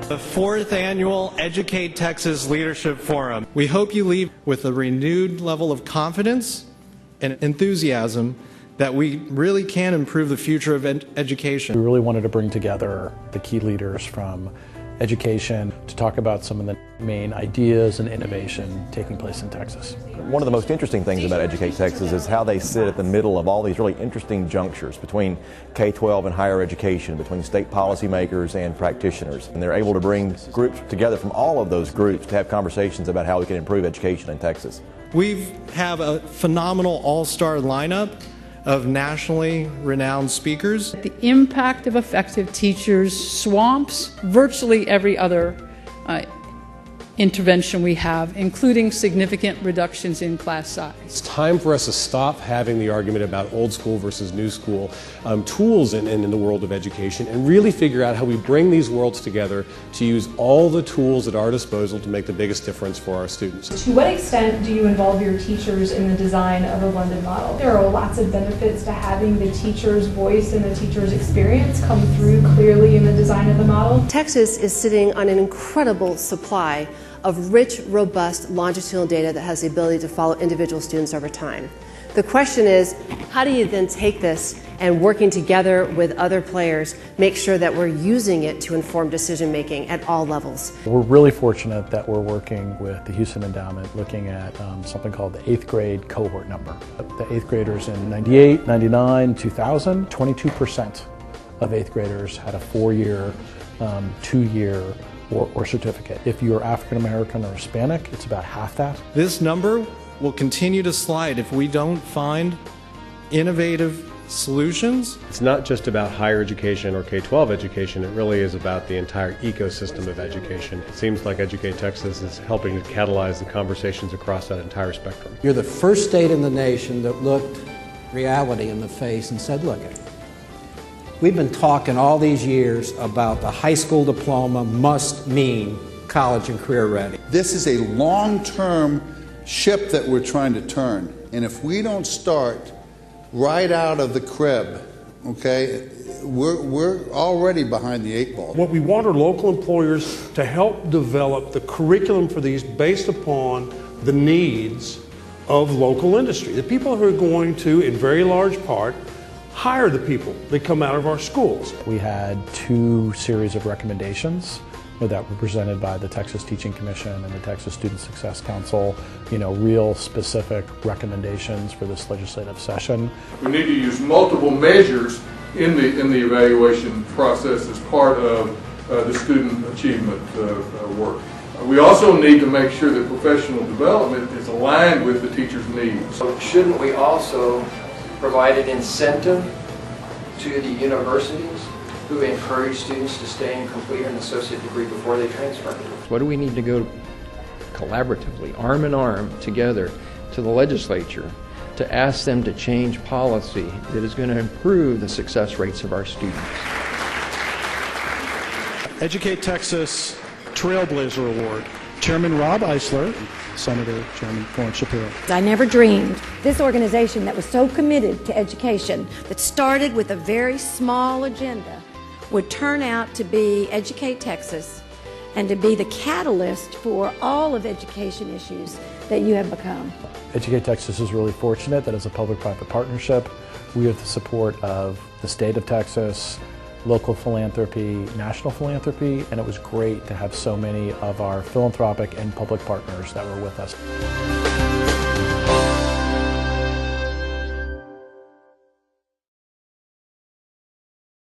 The fourth annual Educate Texas Leadership Forum. We hope you leave with a renewed level of confidence and enthusiasm that we really can improve the future of education. We really wanted to bring together the key leaders from education to talk about some of the main ideas and innovation taking place in Texas. One of the most interesting things about Educate Texas is how they sit at the middle of all these really interesting junctures between K-12 and higher education, between state policymakers and practitioners. And they're able to bring groups together from all of those groups to have conversations about how we can improve education in Texas. We have a phenomenal all-star lineup of nationally renowned speakers. The impact of effective teachers swamps virtually every other intervention we have, including significant reductions in class size. It's time for us to stop having the argument about old school versus new school tools in the world of education and really figure out how we bring these worlds together to use all the tools at our disposal to make the biggest difference for our students. To what extent do you involve your teachers in the design of a blended model? There are lots of benefits to having the teacher's voice and the teacher's experience come through clearly in the design of the model. Texas is sitting on an incredible supply of rich, robust, longitudinal data that has the ability to follow individual students over time. The question is, how do you then take this and working together with other players, make sure that we're using it to inform decision making at all levels? We're really fortunate that we're working with the Houston Endowment looking at something called the 8th grade cohort number. The 8th graders in 98, 99, 2000, 22% of 8th graders had a 4-year, 2-year or certificate. If you're African American or Hispanic, it's about half that. This number will continue to slide if we don't find innovative solutions. It's not just about higher education or K-12 education, it really is about the entire ecosystem of education. It seems like Educate Texas is helping to catalyze the conversations across that entire spectrum. You're the first state in the nation that looked reality in the face and said, look, we've been talking all these years about the high school diploma must mean college and career ready. This is a long-term ship that we're trying to turn. And if we don't start right out of the crib, okay, we're already behind the 8 ball. What we want are local employers to help develop the curriculum for these based upon the needs of local industry. The people who are going to, in very large part, hire the people that come out of our schools. We had 2 series of recommendations that were presented by the Texas Teaching Commission and the Texas Student Success Council, real specific recommendations for this legislative session. We need to use multiple measures in the evaluation process as part of the student achievement work. We also need to make sure that professional development is aligned with the teacher's needs. So shouldn't we also provide an incentive to the universities who encourage students to stay and complete an associate degree before they transfer? What do we need to go collaboratively, arm in arm, together to the legislature to ask them to change policy that is going to improve the success rates of our students? Educate Texas Trailblazer Award. Chairman Rob Eisler, Senator Chairman Florence Shapiro. I never dreamed this organization that was so committed to education, that started with a very small agenda, would turn out to be Educate Texas and to be the catalyst for all of education issues that you have become. Educate Texas is really fortunate that as a public-private partnership, we have the support of the state of Texas, local philanthropy, national philanthropy, and it was great to have so many of our philanthropic and public partners that were with us.